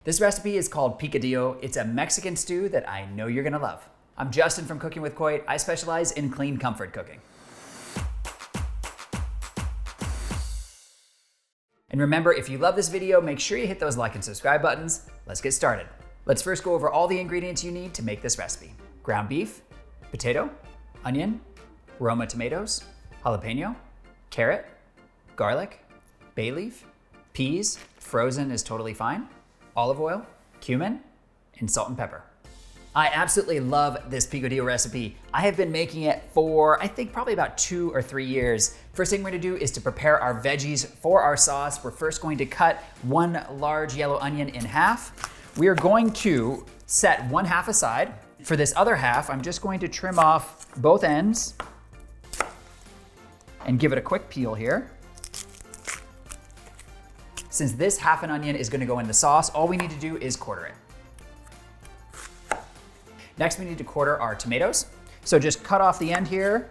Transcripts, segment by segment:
This recipe is called Picadillo. It's a Mexican stew that I know you're gonna love. I'm Justin from Cooking with Coit. I specialize in clean comfort cooking. And remember, if you love this video, make sure you hit those like and subscribe buttons. Let's get started. Let's first go over all the ingredients you need to make this recipe. Ground beef, potato, onion, Roma tomatoes, jalapeno, carrot, garlic, bay leaf, peas, frozen is totally fine, olive oil, cumin, and salt and pepper. I absolutely love this picadillo recipe. I have been making it for, I think, probably about 2 or 3 years. First thing we're gonna do is to prepare our veggies for our sauce. We're first going to cut 1 large yellow onion in half. We are going to set 1/2 aside. For this other half, I'm just going to trim off both ends and give it a quick peel here. Since this half an onion is gonna go in the sauce, all we need to do is quarter it. Next, we need to quarter our tomatoes. So just cut off the end here,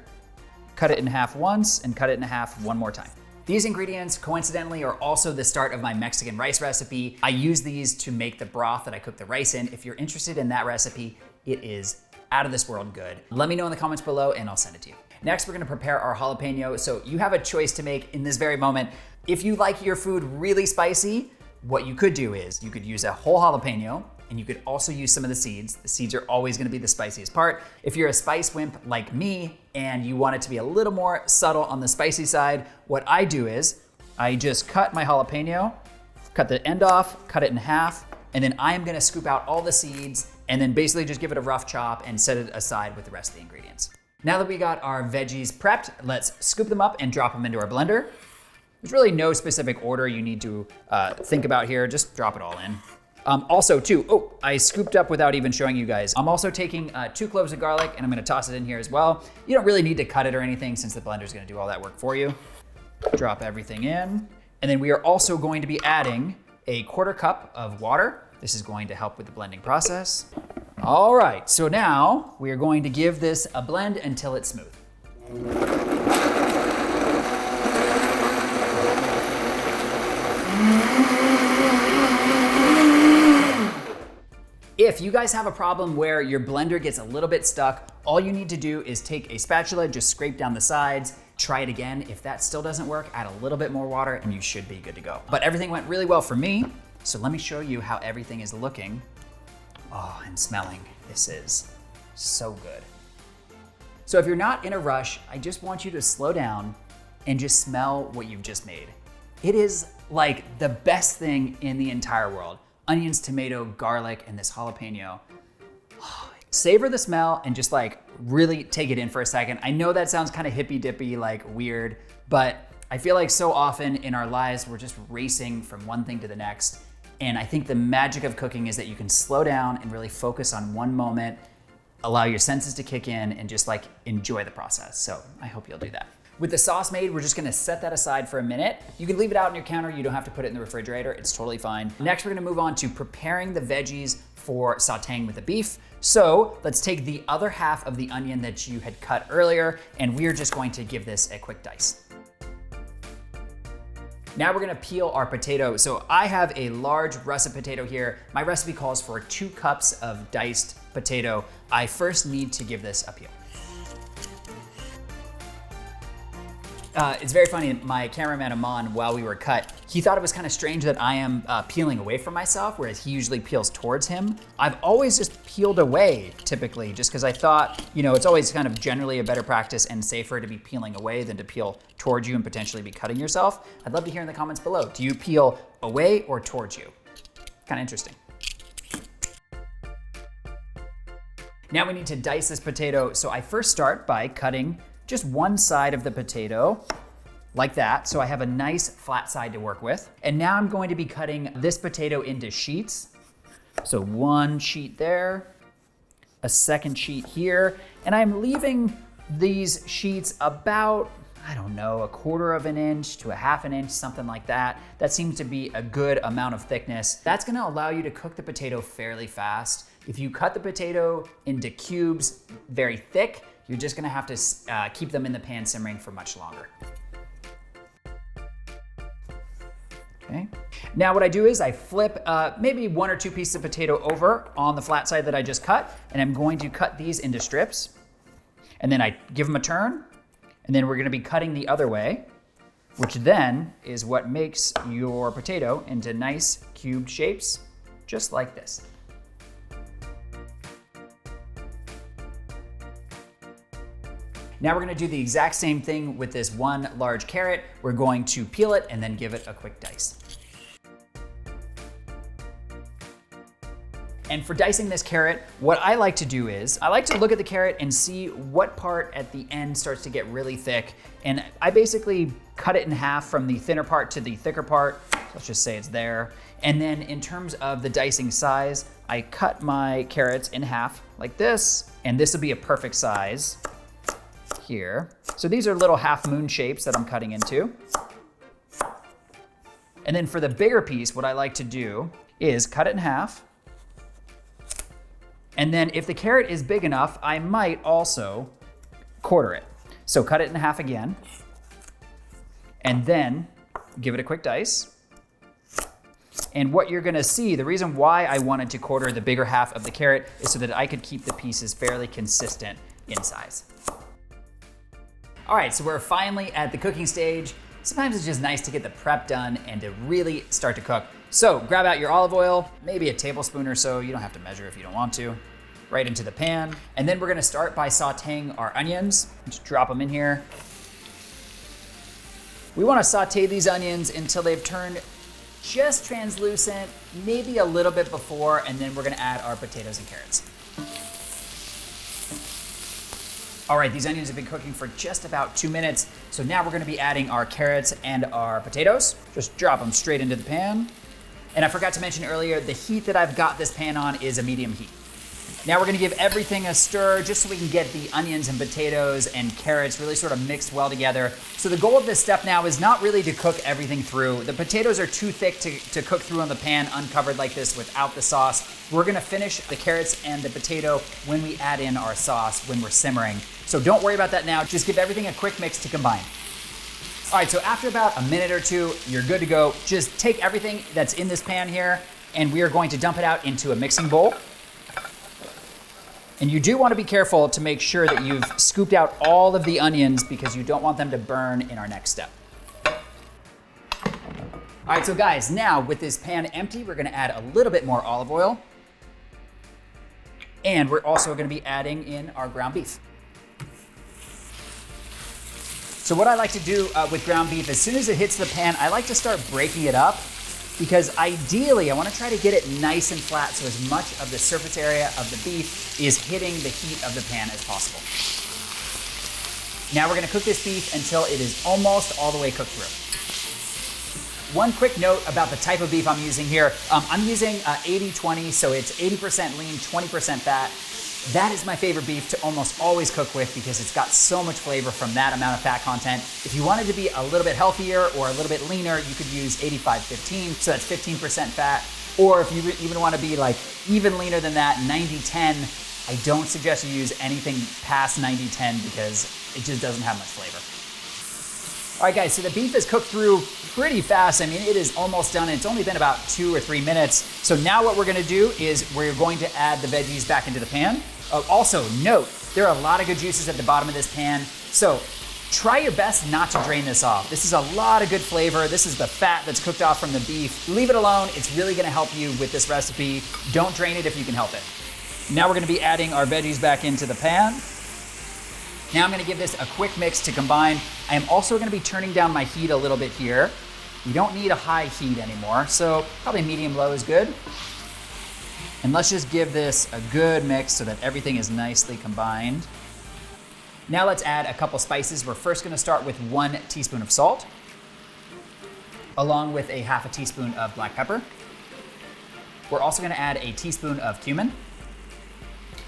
cut it in half once, and cut it in half one more time. These ingredients, coincidentally, are also the start of my Mexican rice recipe. I use these to make the broth that I cook the rice in. If you're interested in that recipe, it is out of this world good. Let me know in the comments below and I'll send it to you. Next, we're gonna prepare our jalapeno. So you have a choice to make in this very moment. If you like your food really spicy, what you could do is you could use a whole jalapeno and you could also use some of the seeds. The seeds are always gonna be the spiciest part. If you're a spice wimp like me and you want it to be a little more subtle on the spicy side, what I do is I just cut my jalapeno, cut the end off, cut it in half, and then I am gonna scoop out all the seeds and then basically just give it a rough chop and set it aside with the rest of the ingredients. Now that we got our veggies prepped, let's scoop them up and drop them into our blender. There's really no specific order you need to think about here, just drop it all in. Also too, I scooped up without even showing you guys. I'm also taking 2 cloves of garlic and I'm gonna toss it in here as well. You don't really need to cut it or anything since the blender's gonna do all that work for you. Drop everything in. And then we are also going to be adding a 1/4 cup of water. This is going to help with the blending process. All right, so now we are going to give this a blend until it's smooth. If you guys have a problem where your blender gets a little bit stuck, all you need to do is take a spatula, just scrape down the sides, try it again. If that still doesn't work, add a little bit more water and you should be good to go. But everything went really well for me, so let me show you how everything is looking. Oh, and smelling. This is so good. So if you're not in a rush, I just want you to slow down and just smell what you've just made. It is like the best thing in the entire world. Onions, tomato, garlic, and this jalapeno. Savor the smell and just like really take it in for a second. I know that sounds kind of hippy dippy, like weird, but I feel like so often in our lives, we're just racing from one thing to the next. And I think the magic of cooking is that you can slow down and really focus on one moment, allow your senses to kick in and just like enjoy the process. So I hope you'll do that. With the sauce made, we're just gonna set that aside for a minute. You can leave it out on your counter. You don't have to put it in the refrigerator. It's totally fine. Next, we're gonna move on to preparing the veggies for sauteing with the beef. So let's take the other half of the onion that you had cut earlier, and we're just going to give this a quick dice. Now we're gonna peel our potato. So I have a large russet potato here. My recipe calls for 2 cups of diced potato. I first need to give this a peel. It's very funny, my cameraman Aman, while we were cut, he thought it was kind of strange that I am peeling away from myself, whereas he usually peels towards him. I've always just peeled away, typically, just because I thought, you know, it's always kind of generally a better practice and safer to be peeling away than to peel towards you and potentially be cutting yourself. I'd love to hear in the comments below, do you peel away or towards you? Kind of interesting. Now we need to dice this potato. So I first start by cutting just one side of the potato like that. So I have a nice flat side to work with. And now I'm going to be cutting this potato into sheets. So 1 sheet there, a second sheet here, and I'm leaving these sheets about, I don't know, 1/4 of an inch to 1/2 an inch, something like that. That seems to be a good amount of thickness. That's gonna allow you to cook the potato fairly fast. If you cut the potato into cubes very thick, you're just gonna have to keep them in the pan simmering for much longer. Okay. Now what I do is I flip maybe 1 or 2 pieces of potato over on the flat side that I just cut, and I'm going to cut these into strips. And then I give them a turn, and then we're gonna be cutting the other way, which then is what makes your potato into nice cubed shapes, just like this. Now we're gonna do the exact same thing with this one large carrot. We're going to peel it and then give it a quick dice. And for dicing this carrot, what I like to do is, I like to look at the carrot and see what part at the end starts to get really thick. And I basically cut it in half from the thinner part to the thicker part. So let's just say it's there. And then in terms of the dicing size, I cut my carrots in half like this, and this will be a perfect size here. So these are little half moon shapes that I'm cutting into. And then for the bigger piece, what I like to do is cut it in half. And then if the carrot is big enough, I might also quarter it. So cut it in half again, and then give it a quick dice. And what you're gonna see, the reason why I wanted to quarter the bigger half of the carrot is so that I could keep the pieces fairly consistent in size. All right, so we're finally at the cooking stage. Sometimes it's just nice to get the prep done and to really start to cook. So grab out your olive oil, maybe a tablespoon or so. You don't have to measure if you don't want to. Right into the pan. And then we're gonna start by sauteing our onions. Just drop them in here. We wanna saute these onions until they've turned just translucent, maybe a little bit before, and then we're gonna add our potatoes and carrots. All right, these onions have been cooking for just about 2 minutes. So now we're gonna be adding our carrots and our potatoes. Just drop them straight into the pan. And I forgot to mention earlier, the heat that I've got this pan on is a medium heat. Now we're gonna give everything a stir just so we can get the onions and potatoes and carrots really sort of mixed well together. So the goal of this step now is not really to cook everything through. The potatoes are too thick to cook through on the pan uncovered like this without the sauce. We're gonna finish the carrots and the potato when we add in our sauce, when we're simmering. So don't worry about that now, just give everything a quick mix to combine. All right, so after about a minute or two, you're good to go. Just take everything that's in this pan here, and we are going to dump it out into a mixing bowl. And you do want to be careful to make sure that you've scooped out all of the onions because you don't want them to burn in our next step. All right, so guys, now with this pan empty, we're gonna add a little bit more olive oil. And we're also gonna be adding in our ground beef. So what I like to do with ground beef, as soon as it hits the pan, I like to start breaking it up because ideally I want to try to get it nice and flat so as much of the surface area of the beef is hitting the heat of the pan as possible. Now we're going to cook this beef until it is almost all the way cooked through. One quick note about the type of beef I'm using here. I'm using 80-20, so it's 80% lean, 20% fat. That is my favorite beef to almost always cook with because it's got so much flavor from that amount of fat content. If you wanted to be a little bit healthier or a little bit leaner, you could use 85-15, so that's 15% fat. Or if you even want to be like even leaner than that, 90-10, I don't suggest you use anything past 90-10 because it just doesn't have much flavor. All right guys, so the beef is cooked through pretty fast. I mean, it is almost done. It's only been about 2 or 3 minutes. So now what we're gonna do is we're going to add the veggies back into the pan. Also note, there are a lot of good juices at the bottom of this pan. So try your best not to drain this off. This is a lot of good flavor. This is the fat that's cooked off from the beef. Leave it alone. It's really gonna help you with this recipe. Don't drain it if you can help it. Now we're gonna be adding our veggies back into the pan. Now I'm gonna give this a quick mix to combine. I am also gonna be turning down my heat a little bit here. You don't need a high heat anymore, so probably medium-low is good. And let's just give this a good mix so that everything is nicely combined. Now let's add a couple spices. We're first gonna start with 1 teaspoon of salt, along with a ½ teaspoon of black pepper. We're also gonna add a teaspoon of cumin.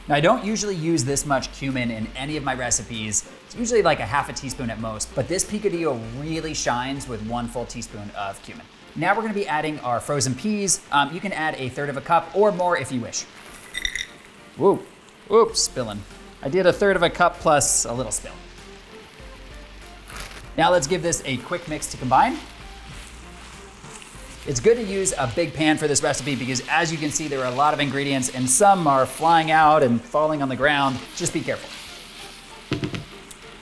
Now, I don't usually use this much cumin in any of my recipes. It's usually like a ½ teaspoon at most, but this picadillo really shines with 1 full teaspoon of cumin. Now we're gonna be adding our frozen peas. You can add 1/3 cup or more if you wish. Whoa, oops, spilling. I did 1/3 cup plus a little spill. Now let's give this a quick mix to combine. It's good to use a big pan for this recipe because as you can see, there are a lot of ingredients and some are flying out and falling on the ground. Just be careful.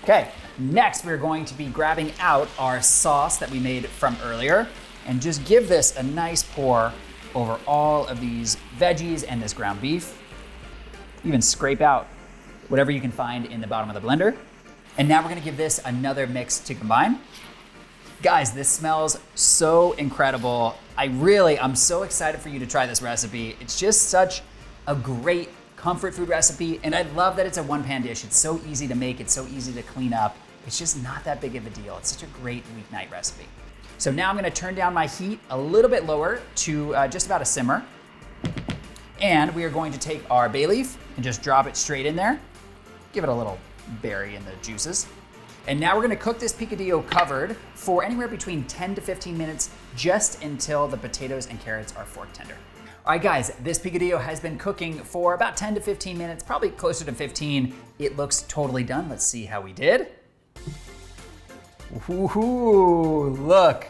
Okay, next we're going to be grabbing out our sauce that we made from earlier and just give this a nice pour over all of these veggies and this ground beef. Even scrape out whatever you can find in the bottom of the blender. And now we're gonna give this another mix to combine. Guys, this smells so incredible. I'm so excited for you to try this recipe. It's just such a great comfort food recipe, and I love that it's a one-pan dish. It's so easy to make, it's so easy to clean up. It's just not that big of a deal. It's such a great weeknight recipe. So now I'm gonna turn down my heat a little bit lower to just about a simmer. And we are going to take our bay leaf and just drop it straight in there. Give it a little bury in the juices. And now we're gonna cook this picadillo covered for anywhere between 10 to 15 minutes, just until the potatoes and carrots are fork tender. All right guys, this picadillo has been cooking for about 10 to 15 minutes, probably closer to 15. It looks totally done. Let's see how we did. Ooh, look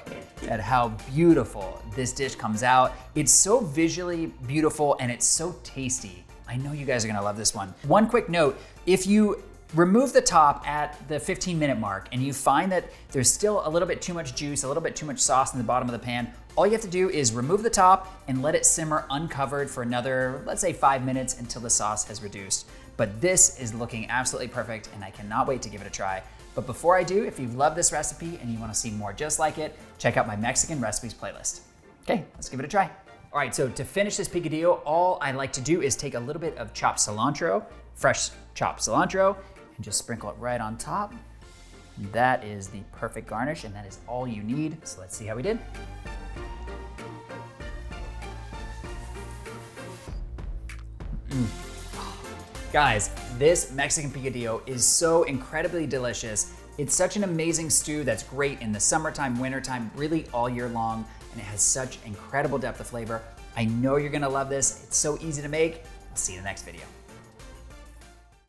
at how beautiful this dish comes out. It's so visually beautiful and it's so tasty. I know you guys are gonna love this one. One quick note, if you remove the top at the 15-minute mark and you find that there's still a little bit too much juice, a little bit too much sauce in the bottom of the pan, all you have to do is remove the top and let it simmer uncovered for another, let's say 5 minutes until the sauce has reduced. But this is looking absolutely perfect and I cannot wait to give it a try. But before I do, if you love this recipe and you wanna see more just like it, check out my Mexican recipes playlist. Okay, let's give it a try. All right, so to finish this picadillo, all I like to do is take a little bit of chopped cilantro, fresh chopped cilantro, and just sprinkle it right on top. That is the perfect garnish and that is all you need. So let's see how we did. Guys, this Mexican picadillo is so incredibly delicious. It's such an amazing stew that's great in the summertime, wintertime, really all year long, and it has such incredible depth of flavor. I know you're gonna love this. It's so easy to make. I'll see you in the next video.